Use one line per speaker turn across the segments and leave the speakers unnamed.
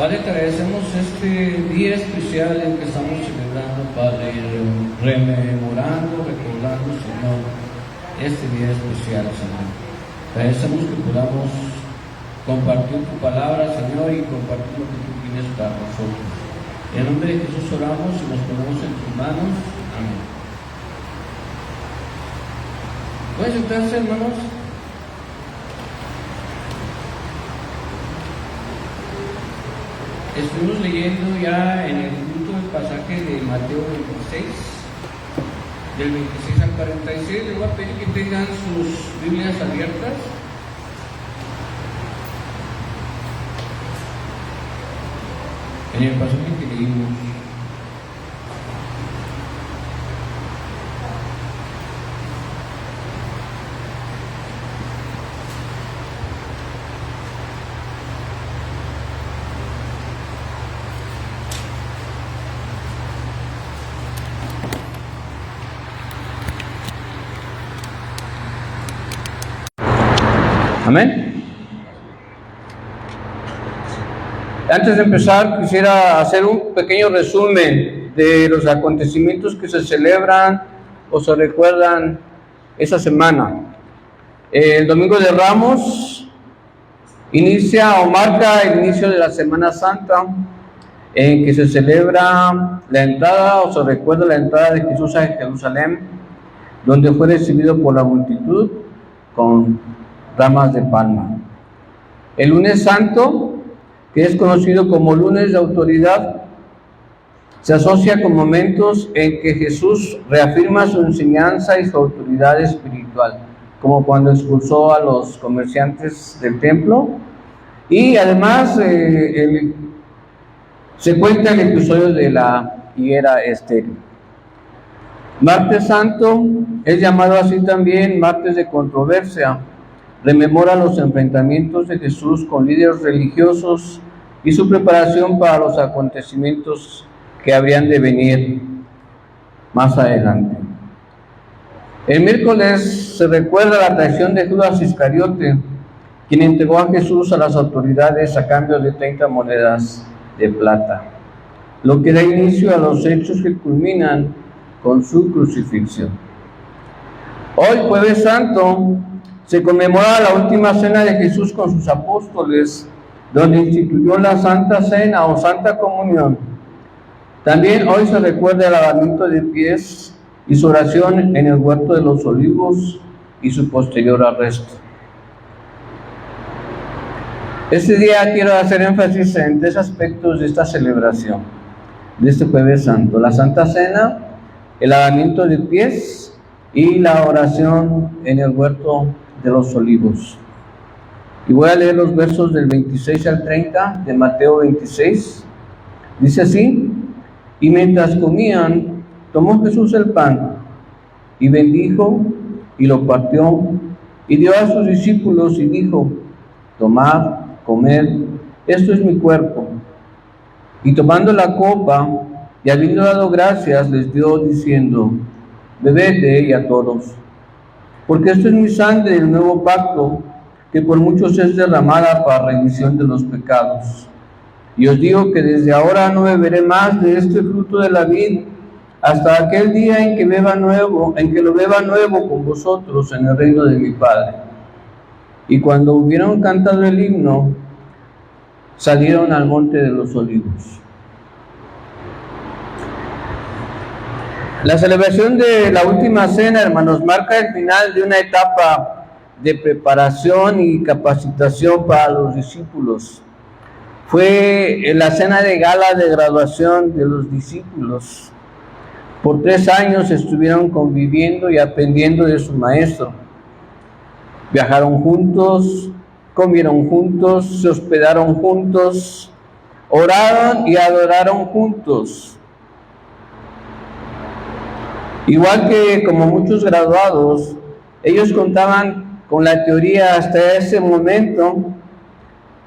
Padre, te agradecemos este día especial en que estamos celebrando, Padre, rememorando, recordando, Señor, este día especial, Señor. Te agradecemos que podamos compartir tu palabra, Señor, y compartir lo que tú tienes para nosotros. En nombre de Jesús oramos y nos ponemos en tus manos. Amén. ¿Pueden sentarse, hermanos? Estuvimos leyendo ya en el punto del pasaje de Mateo 26, del 26 al 46. Les voy a pedir que tengan sus Biblias abiertas. En el pasaje que leímos. Amén. Antes de empezar, quisiera hacer un pequeño resumen de los acontecimientos que se celebran o se recuerdan esa semana. El Domingo de Ramos inicia o marca el inicio de la Semana Santa, en que se celebra la entrada o se recuerda la entrada de Jesús a Jerusalén, donde fue recibido por la multitud con ramas de palma. El Lunes Santo, que es conocido como Lunes de Autoridad, se asocia con momentos en que Jesús reafirma su enseñanza y su autoridad espiritual, como cuando expulsó a los comerciantes del templo, y además se cuenta el episodio de la higuera estéril. Martes Santo es llamado así también martes de controversia. Rememora los enfrentamientos de Jesús con líderes religiosos y su preparación para los acontecimientos que habrían de venir más adelante. El miércoles se recuerda la traición de Judas Iscariote, quien entregó a Jesús a las autoridades a cambio de 30 monedas de plata, lo que da inicio a los hechos que culminan con su crucifixión. Hoy, Jueves Santo, se conmemora la última cena de Jesús con sus apóstoles, donde instituyó la Santa Cena o Santa Comunión. También hoy se recuerda el lavamiento de pies y su oración en el Huerto de los Olivos y su posterior arresto. Este día quiero hacer énfasis en tres aspectos de esta celebración, de este Jueves Santo: la Santa Cena, el lavamiento de pies y la oración en el Huerto de los Olivos. Y voy a leer los versos del 26 al 30 de Mateo 26. Dice así: y mientras comían, tomó Jesús el pan y bendijo y lo partió y dio a sus discípulos y dijo: tomad, comed, esto es mi cuerpo. Y tomando la copa y habiendo dado gracias, les dio diciendo: bebed de ella todos, porque esto es mi sangre del nuevo pacto, que por muchos es derramada para remisión de los pecados. Y os digo que desde ahora no beberé más de este fruto de la vid, hasta aquel día en que lo beba nuevo con vosotros en el reino de mi Padre. Y cuando hubieron cantado el himno, salieron al monte de los Olivos. La celebración de la última cena, hermanos, marca el final de una etapa de preparación y capacitación para los discípulos. Fue la cena de gala de graduación de los discípulos. Por 3 años estuvieron conviviendo y aprendiendo de su maestro. Viajaron juntos, comieron juntos, se hospedaron juntos, oraron y adoraron juntos. Igual que como muchos graduados, ellos contaban con la teoría hasta ese momento,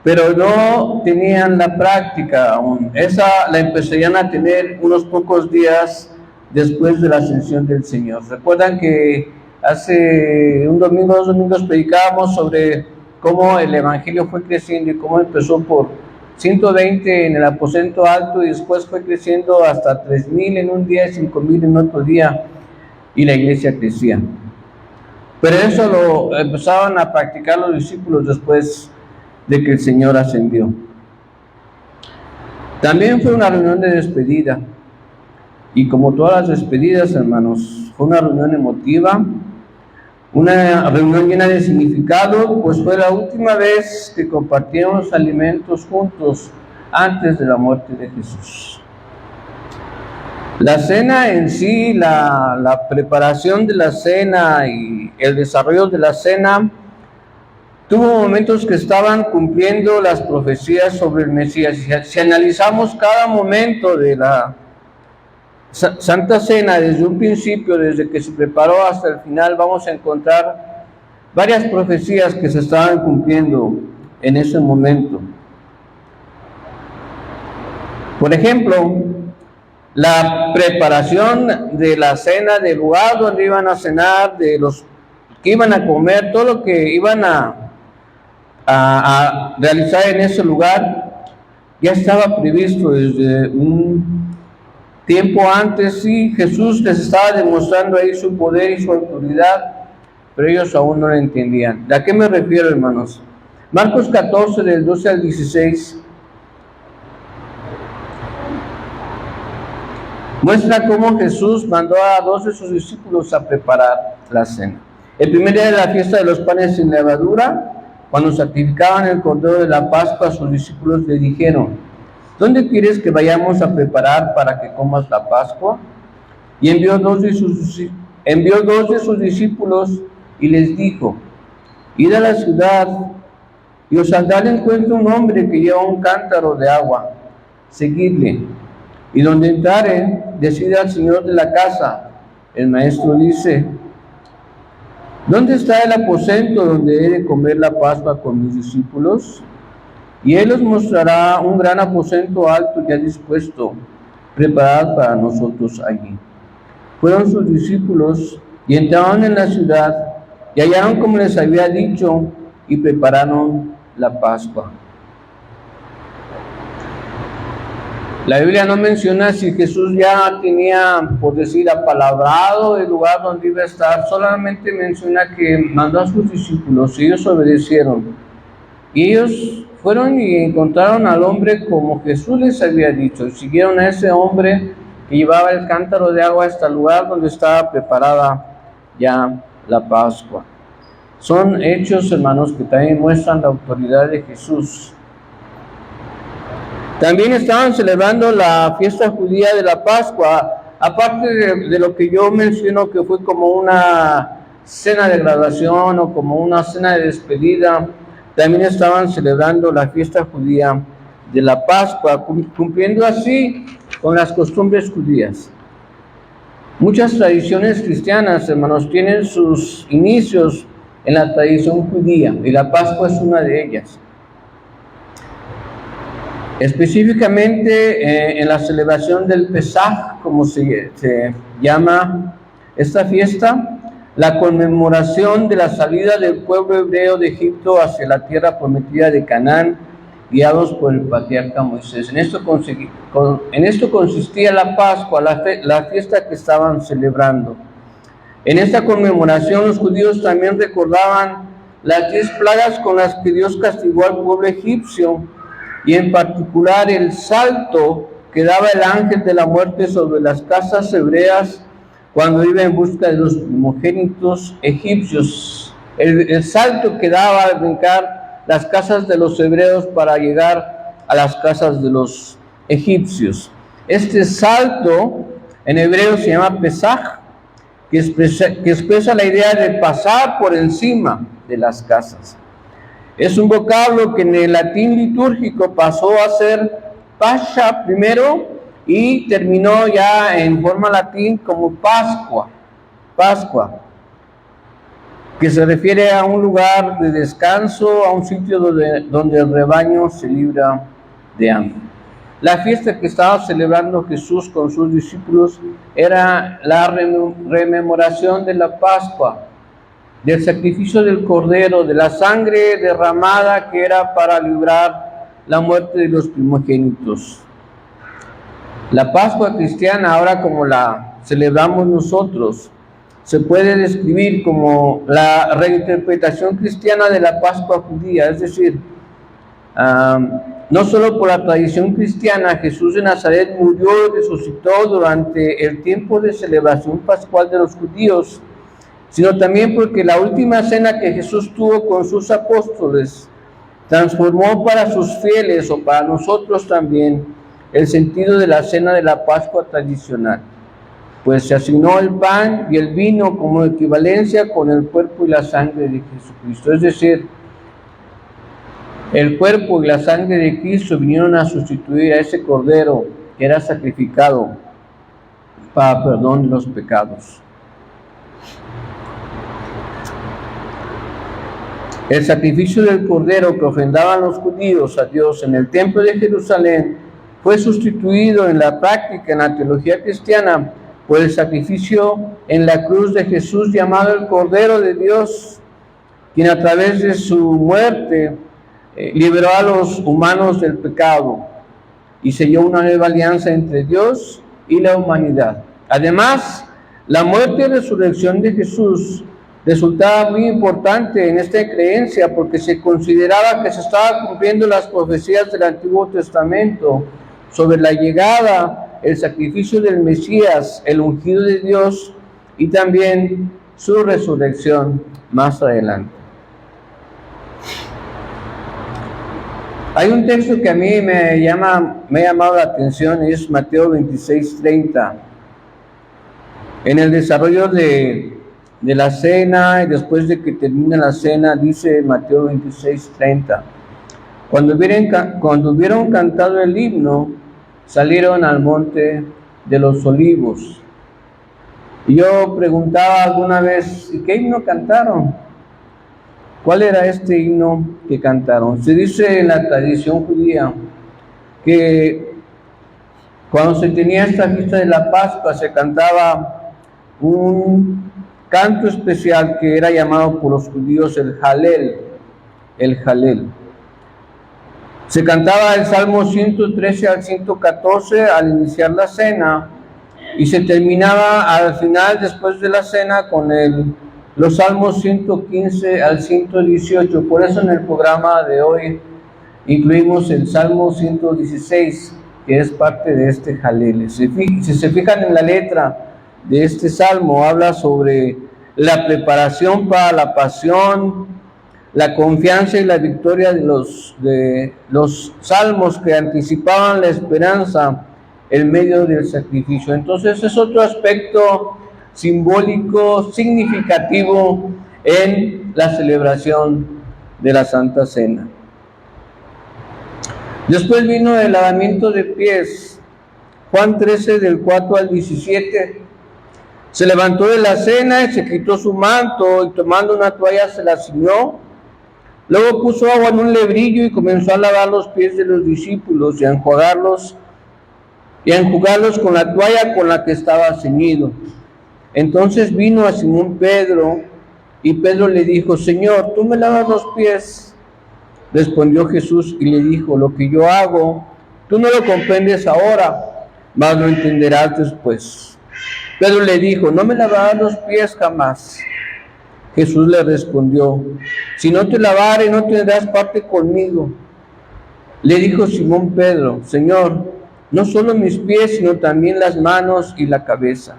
pero no tenían la práctica aún. Esa la empezarían a tener unos pocos días después de la ascensión del Señor. Recuerdan que hace un domingo, 2 domingos predicábamos sobre cómo el Evangelio fue creciendo y cómo empezó por 120 en el aposento alto y después fue creciendo hasta 3,000 en un día y 5,000 en otro día, y la iglesia crecía. Pero eso lo empezaban a practicar los discípulos después de que el Señor ascendió. También fue una reunión de despedida, y como todas las despedidas, hermanos, fue una reunión emotiva, una reunión llena de significado, pues fue la última vez que compartieron los alimentos juntos antes de la muerte de Jesús. La cena en sí, la preparación de la cena y el desarrollo de la cena, tuvo momentos que estaban cumpliendo las profecías sobre el Mesías. Si analizamos cada momento de la Santa Cena, desde un principio, desde que se preparó hasta el final, vamos a encontrar varias profecías que se estaban cumpliendo en ese momento. Por ejemplo, la preparación de la cena, del lugar donde iban a cenar, de los que iban a comer, todo lo que iban a realizar en ese lugar, ya estaba previsto desde un tiempo antes. Sí, Jesús les estaba demostrando ahí su poder y su autoridad, pero ellos aún no lo entendían. ¿A qué me refiero, hermanos? Marcos 14, del 12 al 16, muestra cómo Jesús mandó a 2 de sus discípulos a preparar la cena. El primer día de la fiesta de los panes sin levadura, cuando sacrificaban el cordero de la Pascua, sus discípulos le dijeron: ¿dónde quieres que vayamos a preparar para que comas la Pascua? Y envió dos de sus discípulos y les dijo: id a la ciudad y os saldrá al encuentro un hombre que lleva un cántaro de agua. Seguidle. Y donde entrare, decid al señor de la casa: el maestro dice, ¿dónde está el aposento donde he de comer la Pascua con mis discípulos? Y él os mostrará un gran aposento alto ya dispuesto, preparado para nosotros allí. Fueron sus discípulos y entraron en la ciudad y hallaron como les había dicho y prepararon la Pascua. La Biblia no menciona si Jesús ya tenía, por decir, apalabrado el lugar donde iba a estar. Solamente menciona que mandó a sus discípulos y ellos obedecieron. Y ellos fueron y encontraron al hombre como Jesús les había dicho. Siguieron a ese hombre que llevaba el cántaro de agua hasta el lugar donde estaba preparada ya la Pascua. Son hechos, hermanos, que también muestran la autoridad de Jesús. También estaban celebrando la fiesta judía de la Pascua, aparte de lo que yo menciono que fue como una cena de graduación o como una cena de despedida. También estaban celebrando la fiesta judía de la Pascua, cumpliendo así con las costumbres judías. Muchas tradiciones cristianas, hermanos, tienen sus inicios en la tradición judía, y la Pascua es una de ellas. Específicamente en la celebración del Pesaj, como se llama esta fiesta, la conmemoración de la salida del pueblo hebreo de Egipto hacia la tierra prometida de Canaán, guiados por el patriarca Moisés. En esto consistía la Pascua, la fiesta que estaban celebrando. En esta conmemoración los judíos también recordaban las 10 plagas con las que Dios castigó al pueblo egipcio, y en particular el salto que daba el ángel de la muerte sobre las casas hebreas cuando iba en busca de los primogénitos egipcios. El salto que daba al brincar las casas de los hebreos para llegar a las casas de los egipcios. Este salto en hebreo se llama Pesaj, que expresa la idea de pasar por encima de las casas. Es un vocablo que en el latín litúrgico pasó a ser Pascha primero y terminó ya en forma latín como Pascua, que se refiere a un lugar de descanso, a un sitio donde el rebaño se libra de hambre. La fiesta que estaba celebrando Jesús con sus discípulos era la rememoración de la Pascua, del sacrificio del cordero, de la sangre derramada que era para librar la muerte de los primogénitos. La Pascua cristiana, ahora como la celebramos nosotros, se puede describir como la reinterpretación cristiana de la Pascua judía, es decir, no solo por la tradición cristiana, Jesús de Nazaret murió y resucitó durante el tiempo de celebración pascual de los judíos, sino también porque la última cena que Jesús tuvo con sus apóstoles transformó para sus fieles, o para nosotros también, el sentido de la cena de la Pascua tradicional, pues se asignó el pan y el vino como equivalencia con el cuerpo y la sangre de Jesucristo. Es decir, el cuerpo y la sangre de Cristo vinieron a sustituir a ese cordero que era sacrificado para perdón de los pecados. El sacrificio del cordero que ofrendaban los judíos a Dios en el templo de Jerusalén fue sustituido en la práctica, en la teología cristiana, por el sacrificio en la cruz de Jesús, llamado el Cordero de Dios, quien a través de su muerte liberó a los humanos del pecado y selló una nueva alianza entre Dios y la humanidad. Además, la muerte y resurrección de Jesús resultaba muy importante en esta creencia, porque se consideraba que se estaban cumpliendo las profecías del Antiguo Testamento sobre la llegada, el sacrificio del Mesías, el ungido de Dios, y también su resurrección más adelante. Hay un texto que a mí me ha llamado la atención, es Mateo 26:30. En el desarrollo de la cena, y después de que termina la cena, dice Mateo 26:30, cuando hubieron cantado el himno, salieron al monte de los olivos. Y yo preguntaba alguna vez, ¿qué himno cantaron? ¿Cuál era este himno que cantaron? Se dice en la tradición judía que cuando se tenía esta fiesta de la Pascua se cantaba un canto especial que era llamado por los judíos el Halel, Se cantaba el Salmo 113 al 114 al iniciar la cena, y se terminaba al final, después de la cena, con los Salmos 115 al 118. Por eso en el programa de hoy incluimos el Salmo 116, que es parte de este Halel. Si se fijan en la letra de este salmo, habla sobre la preparación para la pasión, la confianza y la victoria de los salmos que anticipaban la esperanza en medio del sacrificio. Entonces es otro aspecto simbólico, significativo en la celebración de la Santa Cena. Después vino el lavamiento de pies. Juan 13, del 4 al 17. Se levantó de la cena y se quitó su manto, y tomando una toalla se la ciñó. Luego puso agua en un lebrillo y comenzó a lavar los pies de los discípulos y a enjugarlos con la toalla con la que estaba ceñido. Entonces vino a Simón Pedro, y Pedro le dijo: Señor, ¿tú me lavas los pies? Respondió Jesús y le dijo: lo que yo hago, tú no lo comprendes ahora, mas lo entenderás después. Pedro le dijo: no me lavarás los pies jamás. Jesús le respondió: si no te lavare, no tendrás parte conmigo. Le dijo Simón Pedro: Señor, no solo mis pies, sino también las manos y la cabeza.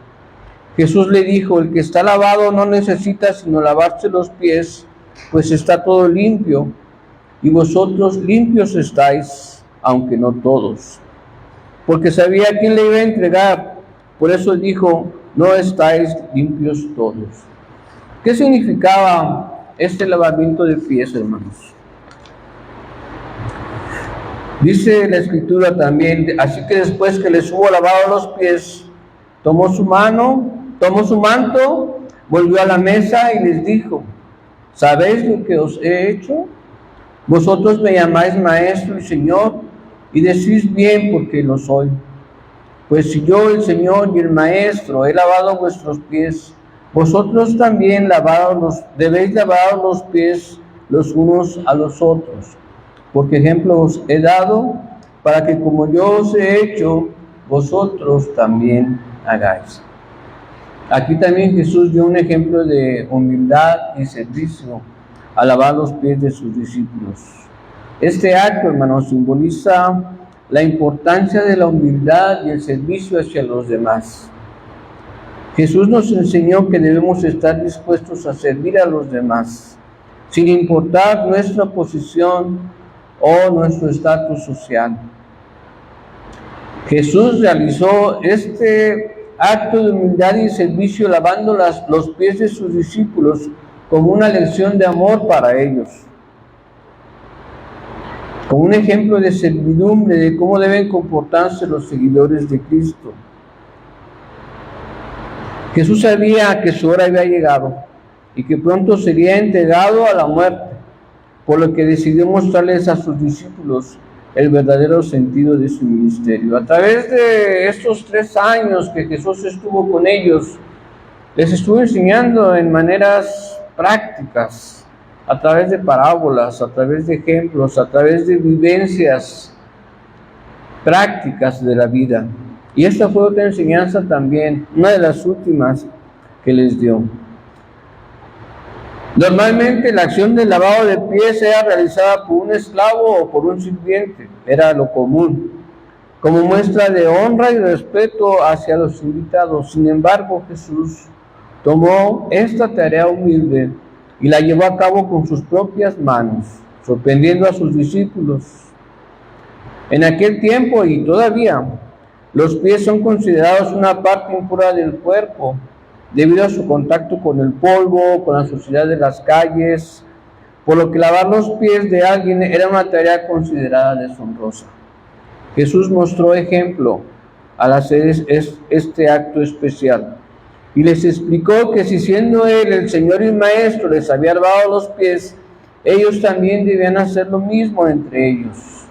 Jesús le dijo: el que está lavado no necesita sino lavarse los pies, pues está todo limpio, y vosotros limpios estáis, aunque no todos. Porque sabía a quién le iba a entregar, por eso dijo: no estáis limpios todos. ¿Qué significaba este lavamiento de pies, hermanos? Dice la Escritura también: así que después que les hubo lavado los pies, tomó su manto, volvió a la mesa y les dijo: ¿sabéis lo que os he hecho? Vosotros me llamáis maestro y señor, y decís bien, porque lo soy. Pues si yo, el Señor y el maestro, he lavado vuestros pies, vosotros también debéis lavar los pies los unos a los otros. porque ejemplo os he dado, para que como yo os he hecho, vosotros también hagáis. Aquí también Jesús dio un ejemplo de humildad y servicio al lavar los pies de sus discípulos. Este acto, hermanos, simboliza la importancia de la humildad y el servicio hacia los demás. Jesús nos enseñó que debemos estar dispuestos a servir a los demás, sin importar nuestra posición o nuestro estatus social. Jesús realizó este acto de humildad y servicio lavando los pies de sus discípulos como una lección de amor para ellos, como un ejemplo de servidumbre, de cómo deben comportarse los seguidores de Cristo. Jesús sabía que su hora había llegado y que pronto sería entregado a la muerte, por lo que decidió mostrarles a sus discípulos el verdadero sentido de su ministerio. A través de estos 3 años que Jesús estuvo con ellos, les estuvo enseñando en maneras prácticas, a través de parábolas, a través de ejemplos, a través de vivencias prácticas de la vida. Y esta fue otra enseñanza también, una de las últimas que les dio. Normalmente la acción del lavado de pies era realizada por un esclavo o por un sirviente, era lo común, como muestra de honra y respeto hacia los invitados. Sin embargo, Jesús tomó esta tarea humilde y la llevó a cabo con sus propias manos, sorprendiendo a sus discípulos. En aquel tiempo y todavía, los pies son considerados una parte impura del cuerpo, debido a su contacto con el polvo, con la suciedad de las calles, por lo que lavar los pies de alguien era una tarea considerada deshonrosa. Jesús mostró ejemplo al hacer este acto especial y les explicó que si siendo Él el Señor y Maestro les había lavado los pies, ellos también debían hacer lo mismo entre ellos.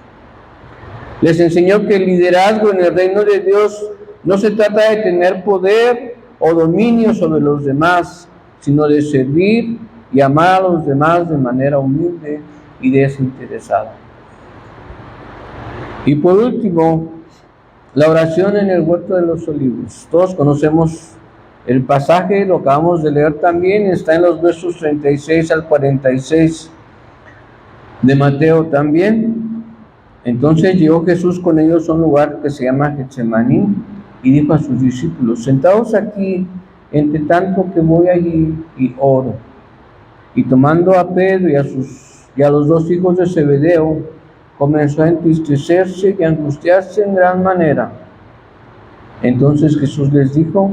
Les enseñó que el liderazgo en el reino de Dios no se trata de tener poder o dominio sobre los demás, sino de servir y amar a los demás de manera humilde y desinteresada. Y por último, la oración en el huerto de los olivos. Todos conocemos el pasaje, lo acabamos de leer también, está en los versos 36 al 46 de Mateo también. Entonces llegó Jesús con ellos a un lugar que se llama Getsemaní y dijo a sus discípulos: sentaos aquí, entre tanto que voy allí y oro. Y tomando a Pedro y a los 2 hijos de Zebedeo, comenzó a entristecerse y a angustiarse en gran manera. Entonces Jesús les dijo: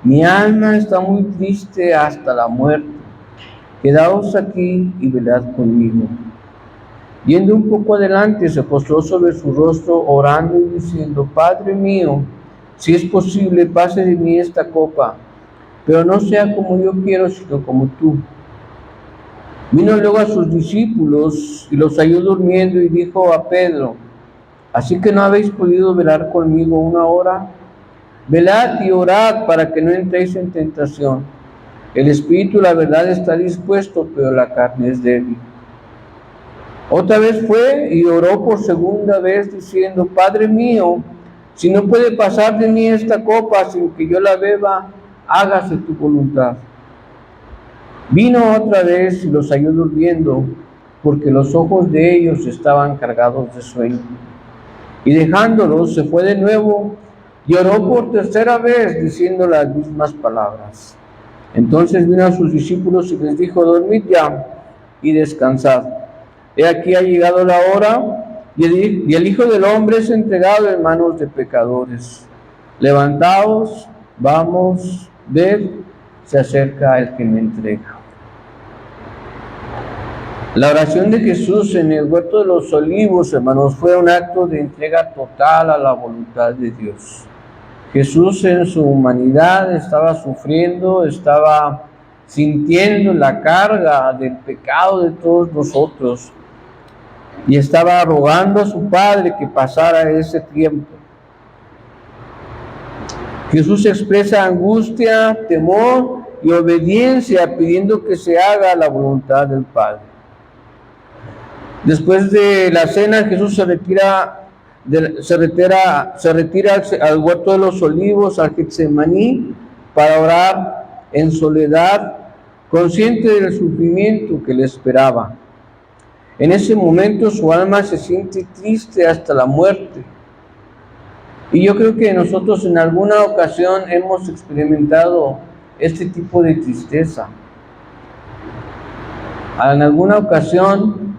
mi alma está muy triste hasta la muerte. Quedaos aquí y velad conmigo. Yendo un poco adelante, se postró sobre su rostro, orando y diciendo: Padre mío, si es posible, pase de mí esta copa, pero no sea como yo quiero, sino como tú. Vino luego a sus discípulos y los halló durmiendo y dijo a Pedro: ¿así que no habéis podido velar conmigo 1 hora? Velad y orad para que no entréis en tentación. El espíritu, la verdad, está dispuesto, pero la carne es débil. Otra vez fue y oró por segunda vez, diciendo: Padre mío, si no puede pasar de mí esta copa sin que yo la beba, hágase tu voluntad. Vino otra vez y los halló durmiendo, porque los ojos de ellos estaban cargados de sueño. Y dejándolos, se fue de nuevo y oró por tercera vez, diciendo las mismas palabras. Entonces vino a sus discípulos y les dijo: dormid ya y descansad. He aquí ha llegado la hora, y el Hijo del Hombre es entregado en manos de pecadores. Levantaos, vamos, ved, se acerca el que me entrega. La oración de Jesús en el huerto de los olivos, hermanos, fue un acto de entrega total a la voluntad de Dios. Jesús en su humanidad estaba sufriendo, estaba sintiendo la carga del pecado de todos nosotros y estaba rogando a su Padre que pasara ese tiempo. Jesús expresa angustia, temor y obediencia pidiendo que se haga la voluntad del Padre. Después de la cena, Jesús se retira al huerto de los olivos, al Getsemaní, para orar en soledad, consciente del sufrimiento que le esperaba. En ese momento su alma se siente triste hasta la muerte. Y yo creo que nosotros en alguna ocasión hemos experimentado este tipo de tristeza. En alguna ocasión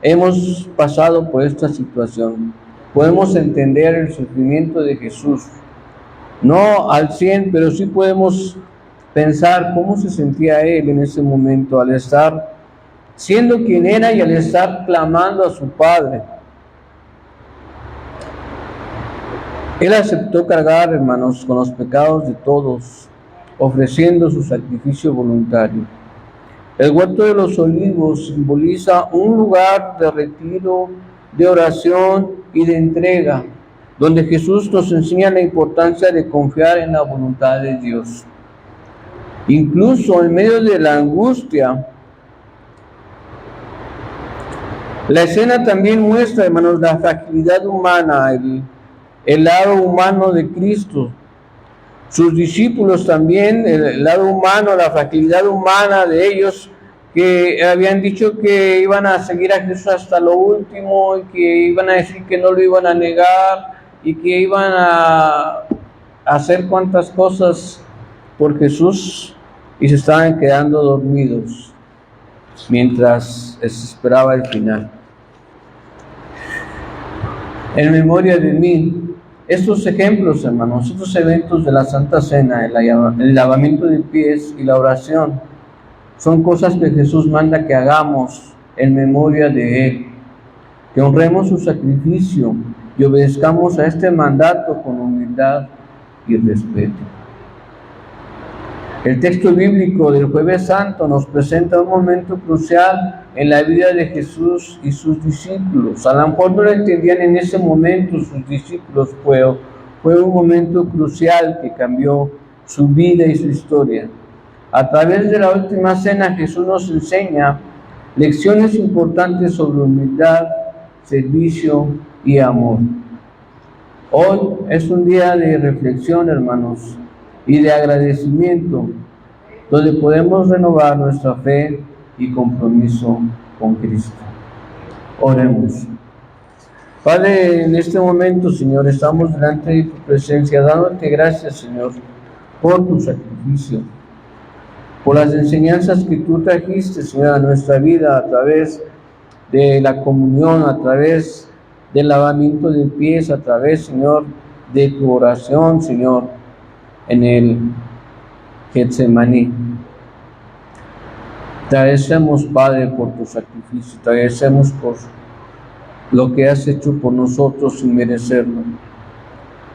hemos pasado por esta situación. Podemos entender el sufrimiento de Jesús. No al 100, pero sí podemos pensar cómo se sentía Él en ese momento al estar siendo quien era y al estar clamando a su Padre. Él aceptó cargar, hermanos, con los pecados de todos, ofreciendo su sacrificio voluntario. El huerto de los olivos simboliza un lugar de retiro, de oración y de entrega, donde Jesús nos enseña la importancia de confiar en la voluntad de Dios. Incluso en medio de la angustia, la escena también muestra, hermanos, la fragilidad humana, el lado humano de Cristo. Sus discípulos también, el lado humano, la fragilidad humana de ellos, que habían dicho que iban a seguir a Jesús hasta lo último y que iban a decir que no lo iban a negar y que iban a hacer cuantas cosas por Jesús y se estaban quedando dormidos mientras se esperaba el final. En memoria de mí, estos ejemplos, hermanos, estos eventos de la Santa Cena, el lavamiento de pies y la oración, son cosas que Jesús manda que hagamos en memoria de Él, que honremos su sacrificio y obedezcamos a este mandato con humildad y respeto. El texto bíblico del Jueves Santo nos presenta un momento crucial en la vida de Jesús y sus discípulos. A lo mejor no lo entendían en ese momento sus discípulos, fue un momento crucial que cambió su vida y su historia. A través de la última cena, Jesús nos enseña lecciones importantes sobre humildad, servicio y amor. Hoy es un día de reflexión, hermanos, y de agradecimiento, donde podemos renovar nuestra fe y compromiso con Cristo. Oremos. Padre, en este momento, Señor, estamos delante de tu presencia, dándote gracias, Señor, por tu sacrificio, por las enseñanzas que tú trajiste, Señor, a nuestra vida a través de la comunión, a través del lavamiento de pies, a través, Señor, de tu oración, Señor, en el Getsemaní. Te agradecemos, Padre, por tu sacrificio, te agradecemos por lo que has hecho por nosotros sin merecerlo.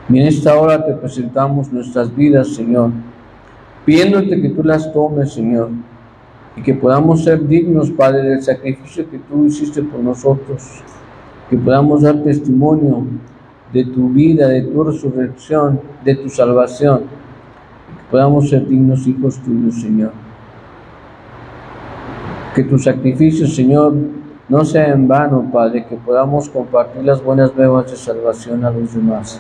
Y en esta hora te presentamos nuestras vidas, Señor, pidiéndote que tú las tomes, Señor, y que podamos ser dignos, Padre, del sacrificio que tú hiciste por nosotros, que podamos dar testimonio de tu vida, de tu resurrección, de tu salvación, que podamos ser dignos hijos tuyos, Señor. Que tu sacrificio, Señor, no sea en vano, Padre, que podamos compartir las buenas nuevas de salvación a los demás.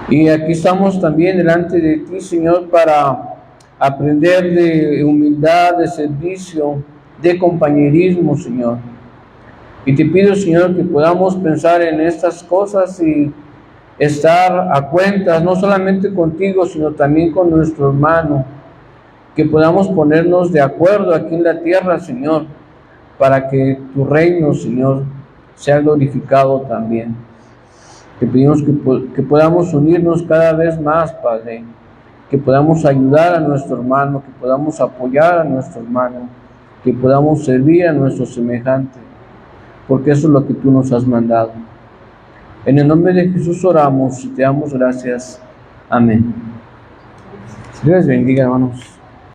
Y aquí estamos también delante de ti, Señor, para aprender de humildad, de servicio, de compañerismo, Señor. Y te pido, Señor, que podamos pensar en estas cosas y estar a cuentas, no solamente contigo, sino también con nuestro hermano. Que podamos ponernos de acuerdo aquí en la tierra, Señor, para que tu reino, Señor, sea glorificado también. Te pedimos que podamos unirnos cada vez más, Padre, que podamos ayudar a nuestro hermano, que podamos apoyar a nuestro hermano, que podamos servir a nuestro semejante, porque eso es lo que tú nos has mandado. En el nombre de Jesús oramos y te damos gracias. Amén. Dios bendiga, hermanos.